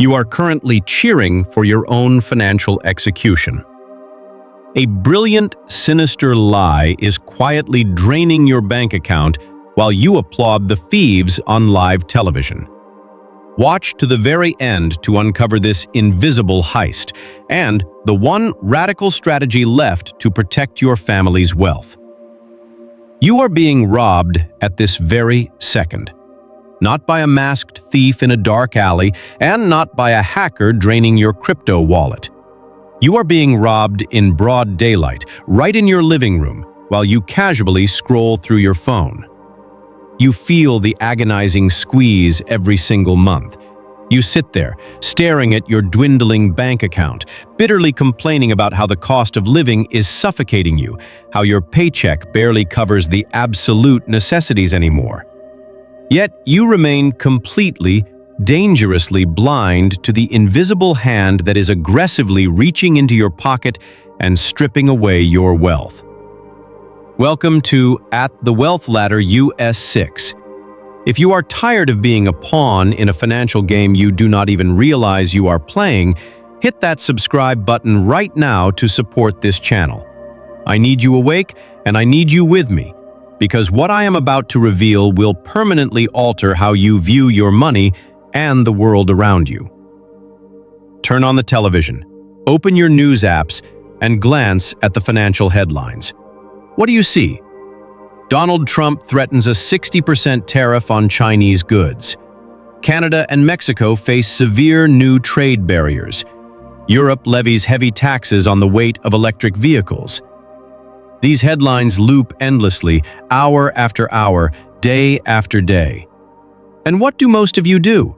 You are currently cheering for your own financial execution. A brilliant, sinister lie is quietly draining your bank account while you applaud the thieves on live television. Watch to the very end to uncover this invisible heist and the one radical strategy left to protect your family's wealth. You are being robbed at this very second. Not by a masked thief in a dark alley, and not by a hacker draining your crypto wallet. You are being robbed in broad daylight, right in your living room, while you casually scroll through your phone. You feel the agonizing squeeze every single month. You sit there, staring at your dwindling bank account, bitterly complaining about how the cost of living is suffocating you, how your paycheck barely covers the absolute necessities anymore. Yet you remain completely, dangerously blind to the invisible hand that is aggressively reaching into your pocket and stripping away your wealth. Welcome to At the Wealth Ladder US 6. If you are tired of being a pawn in a financial game you do not even realize you are playing, hit that subscribe button right now to support this channel. I need you awake, and I need you with me, because what I am about to reveal will permanently alter how you view your money and the world around you. Turn on the television, open your news apps, and glance at the financial headlines. What do you see? Donald Trump threatens a 60% tariff on Chinese goods. Canada and Mexico face severe new trade barriers. Europe levies heavy taxes on the weight of electric vehicles. These headlines loop endlessly, hour after hour, day after day. And what do most of you do?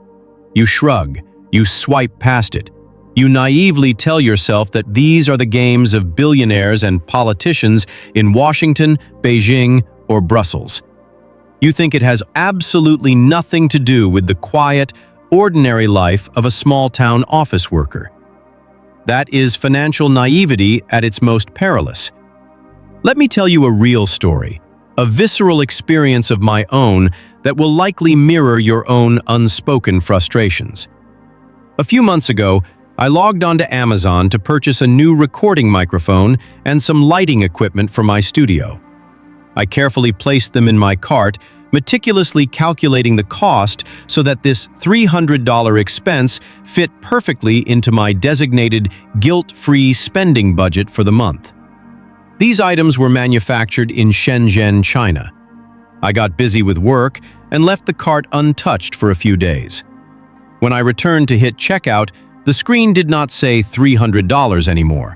You shrug, you swipe past it. You naively tell yourself that these are the games of billionaires and politicians in Washington, Beijing, or Brussels. You think it has absolutely nothing to do with the quiet, ordinary life of a small-town office worker. That is financial naivety at its most perilous. Let me tell you a real story, a visceral experience of my own that will likely mirror your own unspoken frustrations. A few months ago, I logged onto Amazon to purchase a new recording microphone and some lighting equipment for my studio. I carefully placed them in my cart, meticulously calculating the cost so that this $300 expense fit perfectly into my designated guilt-free spending budget for the month. These items were manufactured in Shenzhen, China. I got busy with work and left the cart untouched for a few days. When I returned to hit checkout, the screen did not say $300 anymore.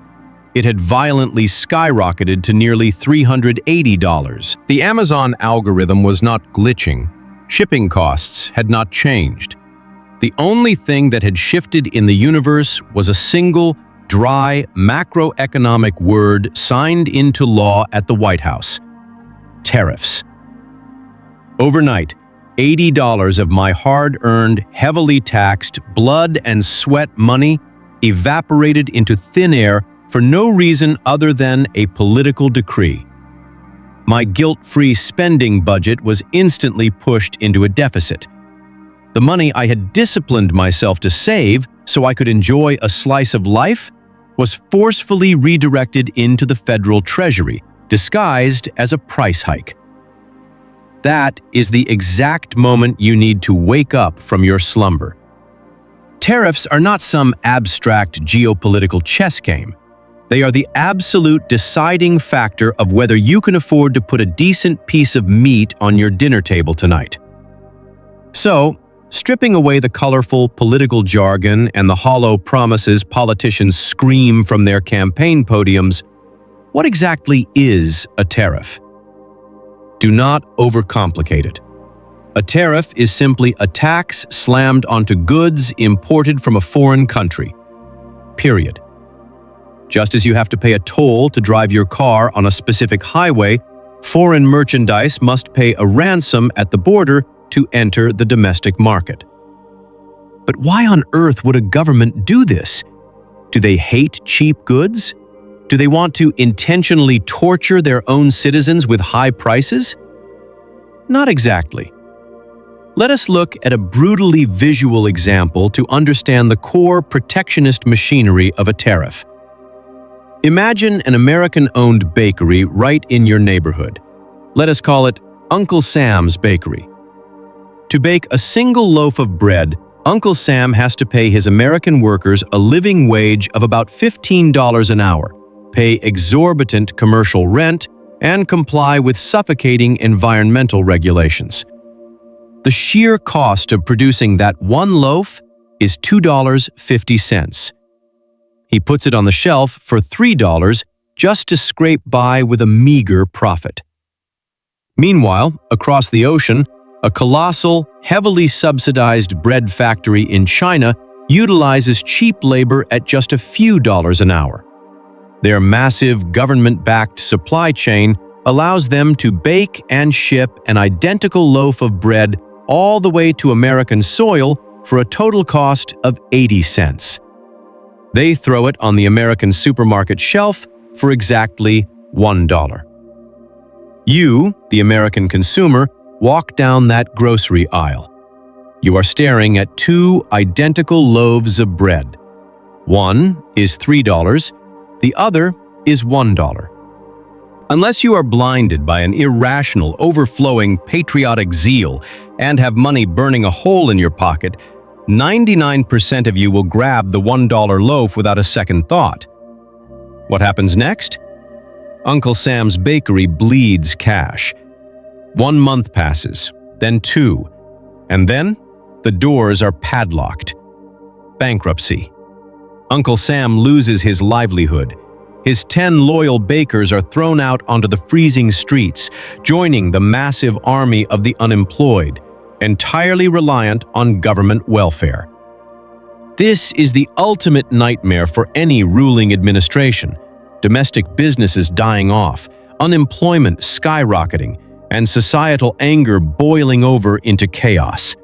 It had violently skyrocketed to nearly $380. The Amazon algorithm was not glitching. Shipping costs had not changed. The only thing that had shifted in the universe was a single, dry, macroeconomic word signed into law at the White House: tariffs. Overnight, $80 of my hard-earned, heavily taxed, blood and sweat money evaporated into thin air for no reason other than a political decree. My guilt-free spending budget was instantly pushed into a deficit. The money I had disciplined myself to save so I could enjoy a slice of life was forcefully redirected into the federal treasury, disguised as a price hike. That is the exact moment you need to wake up from your slumber. Tariffs are not some abstract geopolitical chess game. They are the absolute deciding factor of whether you can afford to put a decent piece of meat on your dinner table tonight. So, stripping away the colorful political jargon and the hollow promises politicians scream from their campaign podiums, what exactly is a tariff? Do not overcomplicate it. A tariff is simply a tax slammed onto goods imported from a foreign country. Period. Just as you have to pay a toll to drive your car on a specific highway, foreign merchandise must pay a ransom at the border to enter the domestic market. But why on earth would a government do this? Do they hate cheap goods? Do they want to intentionally torture their own citizens with high prices? Not exactly. Let us look at a brutally visual example to understand the core protectionist machinery of a tariff. Imagine an American-owned bakery right in your neighborhood. Let us call it Uncle Sam's Bakery. To bake a single loaf of bread, Uncle Sam has to pay his American workers a living wage of about $15 an hour, pay exorbitant commercial rent, and comply with suffocating environmental regulations. The sheer cost of producing that one loaf is $2.50. He puts it on the shelf for $3 just to scrape by with a meager profit. Meanwhile, across the ocean, a colossal, heavily subsidized bread factory in China utilizes cheap labor at just a few dollars an hour. Their massive government-backed supply chain allows them to bake and ship an identical loaf of bread all the way to American soil for a total cost of 80 cents. They throw it on the American supermarket shelf for exactly $1. You, the American consumer, walk down that grocery aisle. You are staring at two identical loaves of bread. One is $3, the other is $1. Unless you are blinded by an irrational, overflowing patriotic zeal and have money burning a hole in your pocket, 99% of you will grab the $1 loaf without a second thought. What happens next? Uncle Sam's Bakery bleeds cash. 1 month passes, then 2, and then the doors are padlocked. Bankruptcy. Uncle Sam loses his livelihood. His 10 loyal bakers are thrown out onto the freezing streets, joining the massive army of the unemployed, entirely reliant on government welfare. This is the ultimate nightmare for any ruling administration. Domestic businesses dying off, unemployment skyrocketing, and societal anger boiling over into chaos.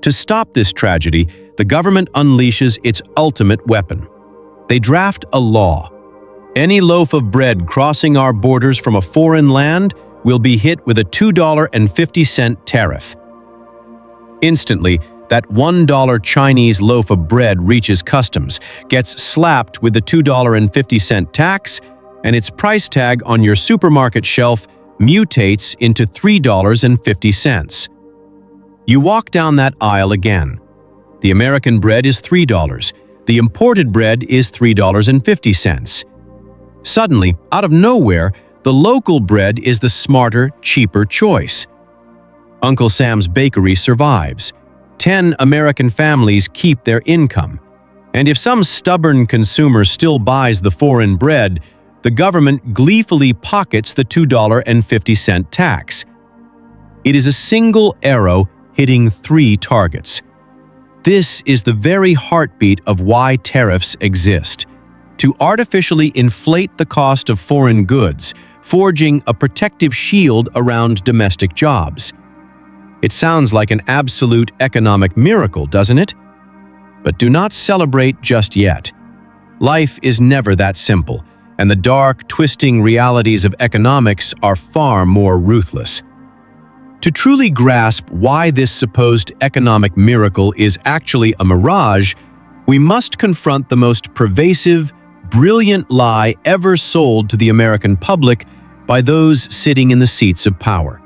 To stop this tragedy, the government unleashes its ultimate weapon. They draft a law. Any loaf of bread crossing our borders from a foreign land will be hit with a $2.50 tariff. Instantly, that $1 Chinese loaf of bread reaches customs, gets slapped with the $2.50 tax, and its price tag on your supermarket shelf mutates into $3.50. You walk down that aisle again. The American bread is $3. The imported bread is $3.50. Suddenly, out of nowhere, the local bread is the smarter, cheaper choice. Uncle Sam's Bakery survives. 10 American families keep their income. And if some stubborn consumer still buys the foreign bread, the government gleefully pockets the $2.50 tax. It is a single arrow hitting 3 targets. This is the very heartbeat of why tariffs exist: to artificially inflate the cost of foreign goods, forging a protective shield around domestic jobs. It sounds like an absolute economic miracle, doesn't it? But do not celebrate just yet. Life is never that simple, and the dark, twisting realities of economics are far more ruthless. To truly grasp why this supposed economic miracle is actually a mirage, we must confront the most pervasive, brilliant lie ever sold to the American public by those sitting in the seats of power.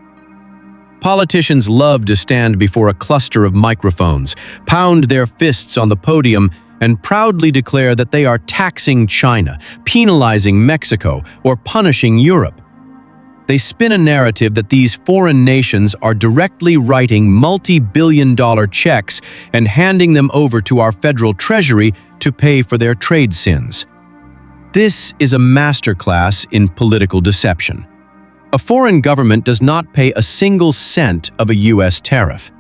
Politicians love to stand before a cluster of microphones, pound their fists on the podium, and proudly declare that they are taxing China, penalizing Mexico, or punishing Europe. They spin a narrative that these foreign nations are directly writing multi-billion-dollar checks and handing them over to our federal treasury to pay for their trade sins. This is a masterclass in political deception. A foreign government does not pay a single cent of a U.S. tariff.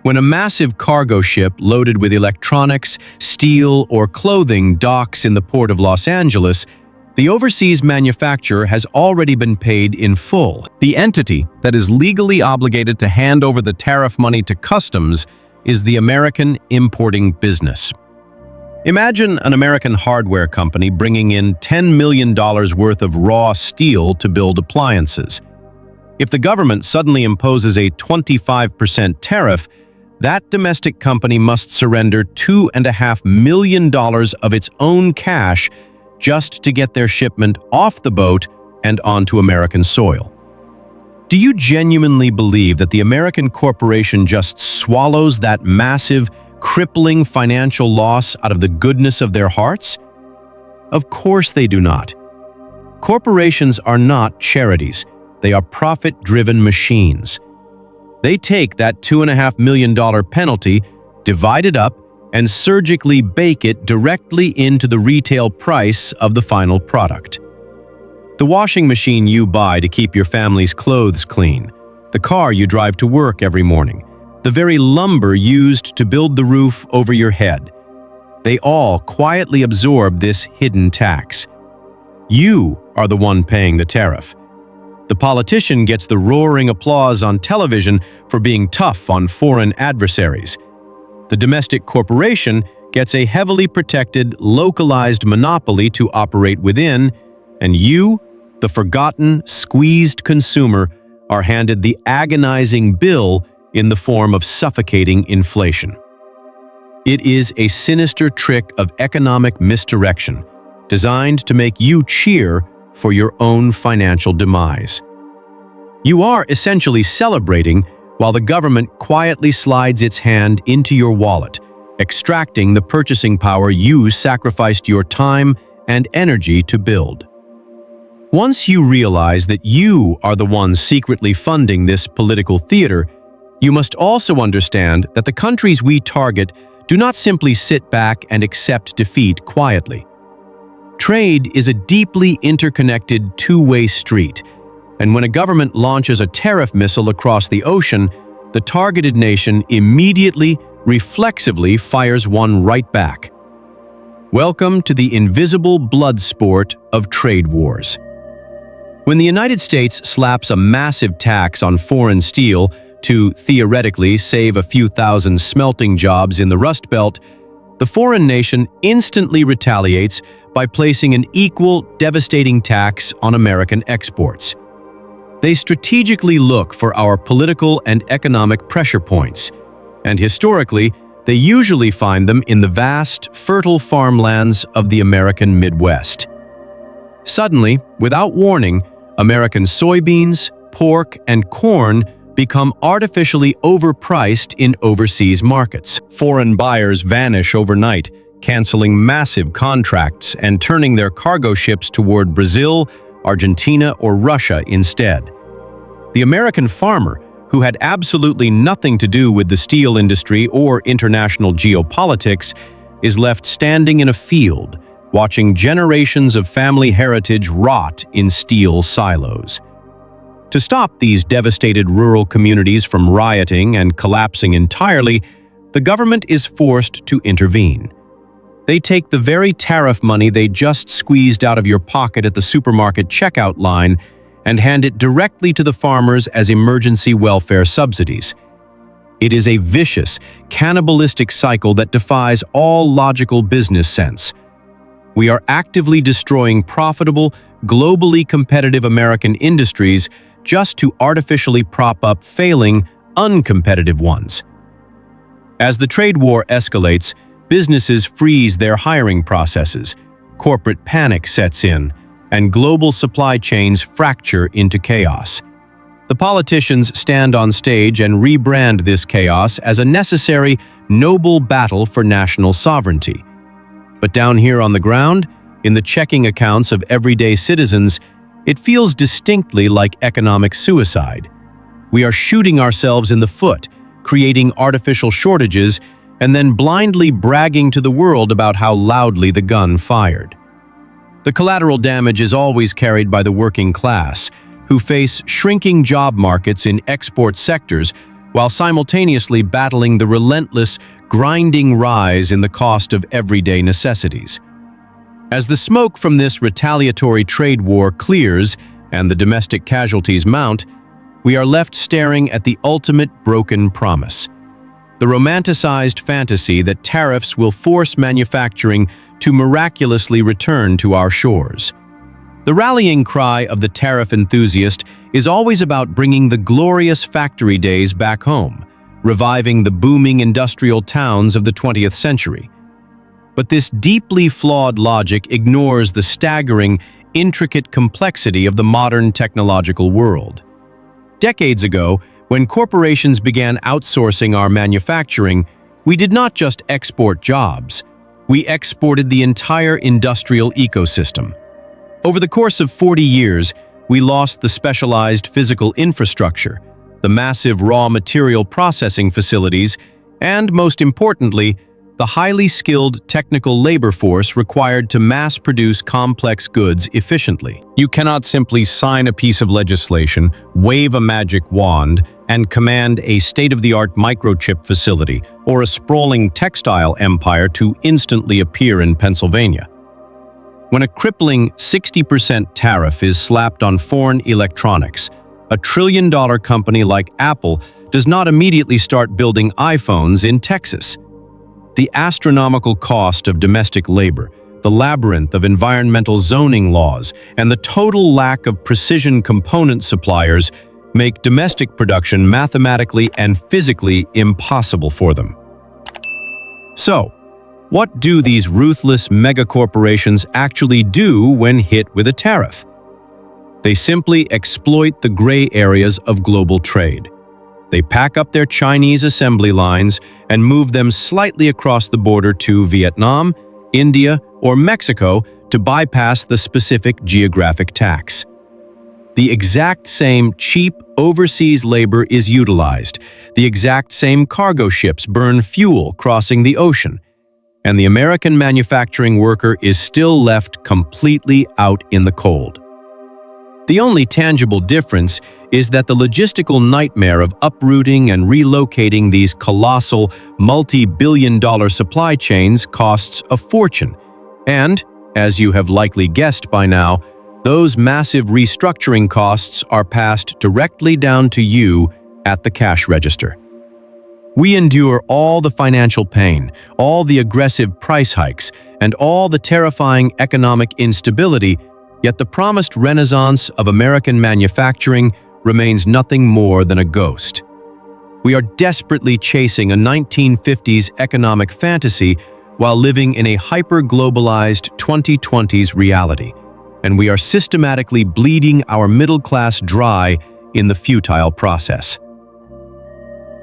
When a massive cargo ship loaded with electronics, steel, or clothing docks in the port of Los Angeles, the overseas manufacturer has already been paid in full. The entity that is legally obligated to hand over the tariff money to customs is the American importing business. Imagine an American hardware company bringing in $10 million worth of raw steel to build appliances. If the government suddenly imposes a 25% tariff, that domestic company must surrender $2.5 million of its own cash just to get their shipment off the boat and onto American soil. Do you genuinely believe that the American corporation just swallows that massive, crippling financial loss out of the goodness of their hearts? Of course they do not. Corporations are not charities. They are profit-driven machines. They take that $2.5 million penalty, divide it up, and surgically bake it directly into the retail price of the final product. The washing machine you buy to keep your family's clothes clean, the car you drive to work every morning, the very lumber used to build the roof over your head. They all quietly absorb this hidden tax. You are the one paying the tariff. The politician gets the roaring applause on television for being tough on foreign adversaries. The domestic corporation gets a heavily protected, localized monopoly to operate within, and you, the forgotten, squeezed consumer, are handed the agonizing bill in the form of suffocating inflation. It is a sinister trick of economic misdirection, designed to make you cheer for your own financial demise. You are essentially celebrating while the government quietly slides its hand into your wallet, extracting the purchasing power you sacrificed your time and energy to build. Once you realize that you are the ones secretly funding this political theater, you must also understand that the countries we target do not simply sit back and accept defeat quietly. Trade is a deeply interconnected two-way street, and when a government launches a tariff missile across the ocean, the targeted nation immediately, reflexively fires one right back. Welcome to the invisible blood sport of trade wars. When the United States slaps a massive tax on foreign steel to theoretically save a few thousand smelting jobs in the Rust Belt, the foreign nation instantly retaliates by placing an equal, devastating tax on American exports. They strategically look for our political and economic pressure points, and historically, they usually find them in the vast, fertile farmlands of the American Midwest. Suddenly, without warning, American soybeans, pork, and corn become artificially overpriced in overseas markets. Foreign buyers vanish overnight, canceling massive contracts and turning their cargo ships toward Brazil, Argentina, or Russia instead. The American farmer, who had absolutely nothing to do with the steel industry or international geopolitics, is left standing in a field, watching generations of family heritage rot in steel silos. To stop these devastated rural communities from rioting and collapsing entirely, the government is forced to intervene. They take the very tariff money they just squeezed out of your pocket at the supermarket checkout line and hand it directly to the farmers as emergency welfare subsidies. It is a vicious, cannibalistic cycle that defies all logical business sense. We are actively destroying profitable, globally competitive American industries just to artificially prop up failing, uncompetitive ones. As the trade war escalates, businesses freeze their hiring processes, corporate panic sets in, and global supply chains fracture into chaos. The politicians stand on stage and rebrand this chaos as a necessary, noble battle for national sovereignty. But down here on the ground, in the checking accounts of everyday citizens, it feels distinctly like economic suicide. We are shooting ourselves in the foot, creating artificial shortages, and then blindly bragging to the world about how loudly the gun fired. The collateral damage is always carried by the working class, who face shrinking job markets in export sectors while simultaneously battling the relentless, grinding rise in the cost of everyday necessities. As the smoke from this retaliatory trade war clears and the domestic casualties mount, we are left staring at the ultimate broken promise. The romanticized fantasy that tariffs will force manufacturing to miraculously return to our shores. The rallying cry of the tariff enthusiast is always about bringing the glorious factory days back home, reviving the booming industrial towns of the 20th century. But this deeply flawed logic ignores the staggering, intricate complexity of the modern technological world. Decades ago, when corporations began outsourcing our manufacturing, we did not just export jobs, we exported the entire industrial ecosystem. Over the course of 40 years, we lost the specialized physical infrastructure, the massive raw material processing facilities, and, most importantly, the highly skilled technical labor force required to mass-produce complex goods efficiently. You cannot simply sign a piece of legislation, wave a magic wand, and command a state-of-the-art microchip facility or a sprawling textile empire to instantly appear in Pennsylvania. When a crippling 60% tariff is slapped on foreign electronics, a trillion-dollar company like Apple does not immediately start building iPhones in Texas. The astronomical cost of domestic labor, the labyrinth of environmental zoning laws, and the total lack of precision component suppliers make domestic production mathematically and physically impossible for them. So, what do these ruthless megacorporations actually do when hit with a tariff? They simply exploit the gray areas of global trade. They pack up their Chinese assembly lines and move them slightly across the border to Vietnam, India, or Mexico to bypass the specific geographic tax. The exact same cheap overseas labor is utilized. The exact same cargo ships burn fuel crossing the ocean. And the American manufacturing worker is still left completely out in the cold. The only tangible difference is that the logistical nightmare of uprooting and relocating these colossal, multi-billion-dollar supply chains costs a fortune. And, as you have likely guessed by now, those massive restructuring costs are passed directly down to you at the cash register. We endure all the financial pain, all the aggressive price hikes, and all the terrifying economic instability, yet the promised renaissance of American manufacturing remains nothing more than a ghost. We are desperately chasing a 1950s economic fantasy while living in a hyper-globalized 2020s reality, and we are systematically bleeding our middle class dry in the futile process.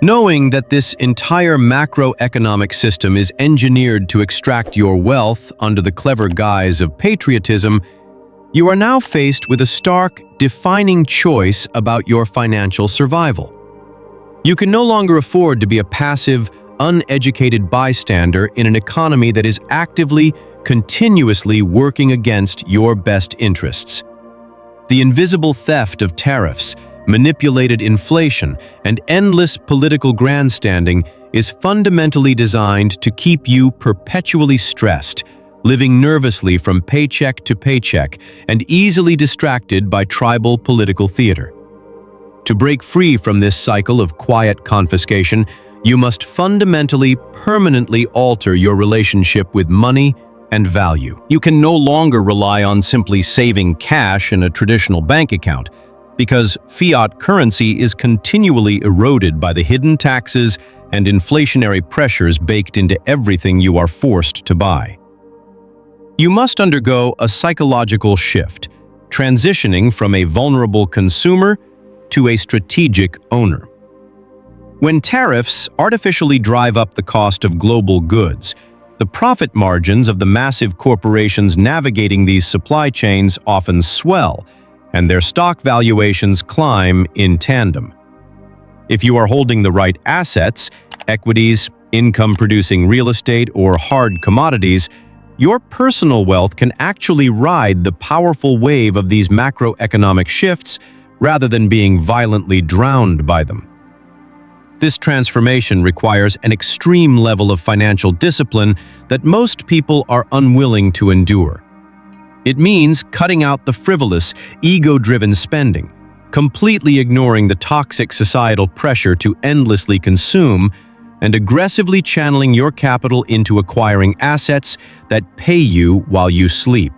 Knowing that this entire macroeconomic system is engineered to extract your wealth under the clever guise of patriotism, you are now faced with a stark, defining choice about your financial survival. You can no longer afford to be a passive, uneducated bystander in an economy that is actively, continuously working against your best interests. The invisible theft of tariffs, manipulated inflation, and endless political grandstanding is fundamentally designed to keep you perpetually stressed, living nervously from paycheck to paycheck, and easily distracted by tribal political theater. To break free from this cycle of quiet confiscation, you must fundamentally, permanently alter your relationship with money and value. You can no longer rely on simply saving cash in a traditional bank account, because fiat currency is continually eroded by the hidden taxes and inflationary pressures baked into everything you are forced to buy. You must undergo a psychological shift, transitioning from a vulnerable consumer to a strategic owner. When tariffs artificially drive up the cost of global goods, the profit margins of the massive corporations navigating these supply chains often swell, and their stock valuations climb in tandem. If you are holding the right assets, equities, income-producing real estate, or hard commodities, your personal wealth can actually ride the powerful wave of these macroeconomic shifts rather than being violently drowned by them. This transformation requires an extreme level of financial discipline that most people are unwilling to endure. It means cutting out the frivolous, ego-driven spending, completely ignoring the toxic societal pressure to endlessly consume, and aggressively channeling your capital into acquiring assets that pay you while you sleep.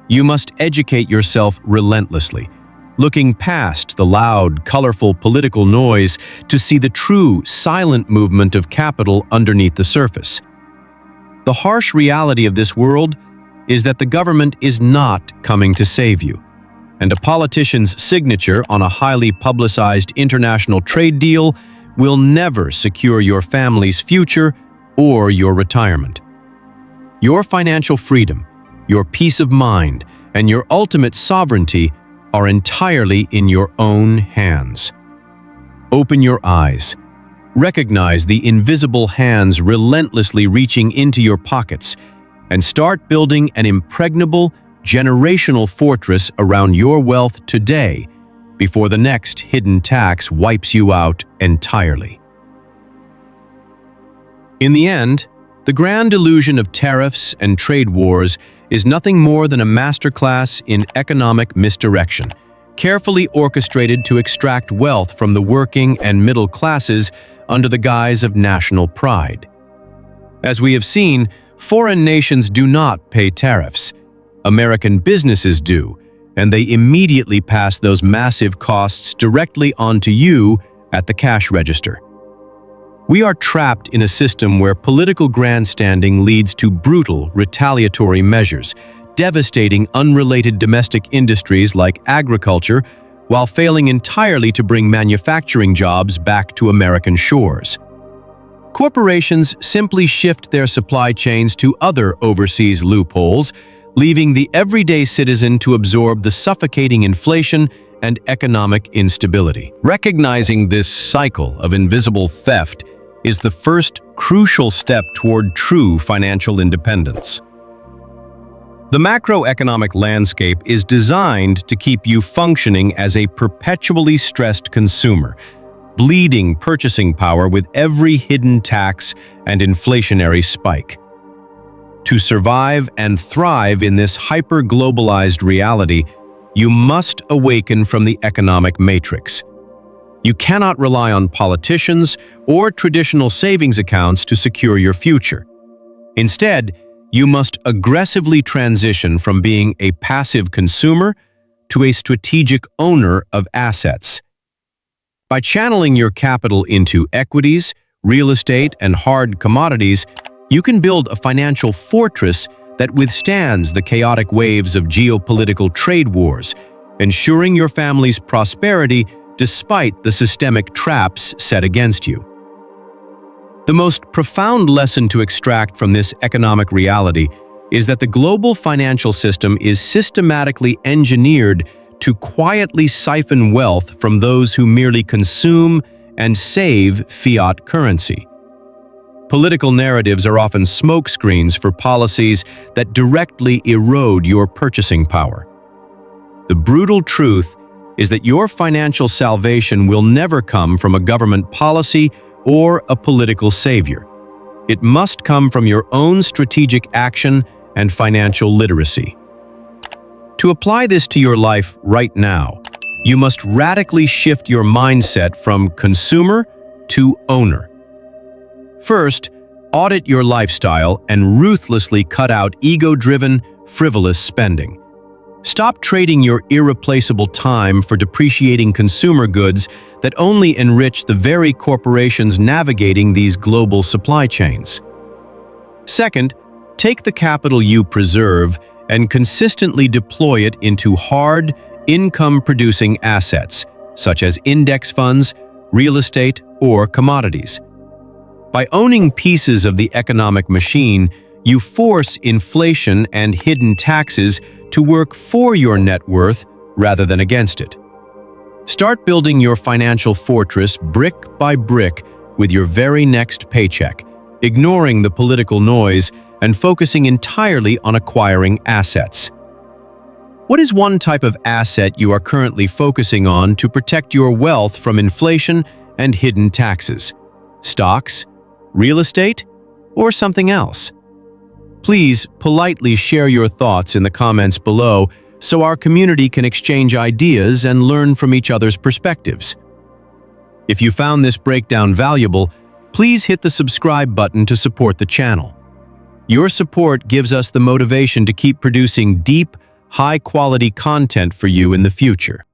You must educate yourself relentlessly, looking past the loud, colorful political noise to see the true, silent movement of capital underneath the surface. The harsh reality of this world is that the government is not coming to save you, and a politician's signature on a highly publicized international trade deal will never secure your family's future or your retirement. Your financial freedom, your peace of mind, and your ultimate sovereignty are entirely in your own hands. Open your eyes. Recognize the invisible hands relentlessly reaching into your pockets, and start building an impregnable, generational fortress around your wealth today before the next hidden tax wipes you out entirely. In the end, the grand illusion of tariffs and trade wars is nothing more than a masterclass in economic misdirection, carefully orchestrated to extract wealth from the working and middle classes under the guise of national pride. As we have seen, foreign nations do not pay tariffs. American businesses do, and they immediately pass those massive costs directly onto you at the cash register. We are trapped in a system where political grandstanding leads to brutal, retaliatory measures, devastating unrelated domestic industries like agriculture, while failing entirely to bring manufacturing jobs back to American shores. Corporations simply shift their supply chains to other overseas loopholes, leaving the everyday citizen to absorb the suffocating inflation and economic instability. Recognizing this cycle of invisible theft is the first crucial step toward true financial independence. The macroeconomic landscape is designed to keep you functioning as a perpetually stressed consumer, bleeding purchasing power with every hidden tax and inflationary spike. To survive and thrive in this hyper-globalized reality, you must awaken from the economic matrix. You cannot rely on politicians or traditional savings accounts to secure your future. Instead, you must aggressively transition from being a passive consumer to a strategic owner of assets. By channeling your capital into equities, real estate, and hard commodities, you can build a financial fortress that withstands the chaotic waves of geopolitical trade wars, ensuring your family's prosperity despite the systemic traps set against you. The most profound lesson to extract from this economic reality is that the global financial system is systematically engineered to quietly siphon wealth from those who merely consume and save fiat currency. Political narratives are often smokescreens for policies that directly erode your purchasing power. The brutal truth is that your financial salvation will never come from a government policy or a political savior. It must come from your own strategic action and financial literacy. To apply this to your life right now, you must radically shift your mindset from consumer to owner. First, audit your lifestyle and ruthlessly cut out ego-driven, frivolous spending. Stop trading your irreplaceable time for depreciating consumer goods that only enrich the very corporations navigating these global supply chains. Second, take the capital you preserve and consistently deploy it into hard, income-producing assets, such as index funds, real estate, or commodities. By owning pieces of the economic machine, you force inflation and hidden taxes to work for your net worth rather than against it. Start building your financial fortress brick by brick with your very next paycheck, ignoring the political noise and focusing entirely on acquiring assets. What is one type of asset you are currently focusing on to protect your wealth from inflation and hidden taxes? Stocks, real estate, or something else? Please politely share your thoughts in the comments below so our community can exchange ideas and learn from each other's perspectives. If you found this breakdown valuable, please hit the subscribe button to support the channel. Your support gives us the motivation to keep producing deep, high-quality content for you in the future.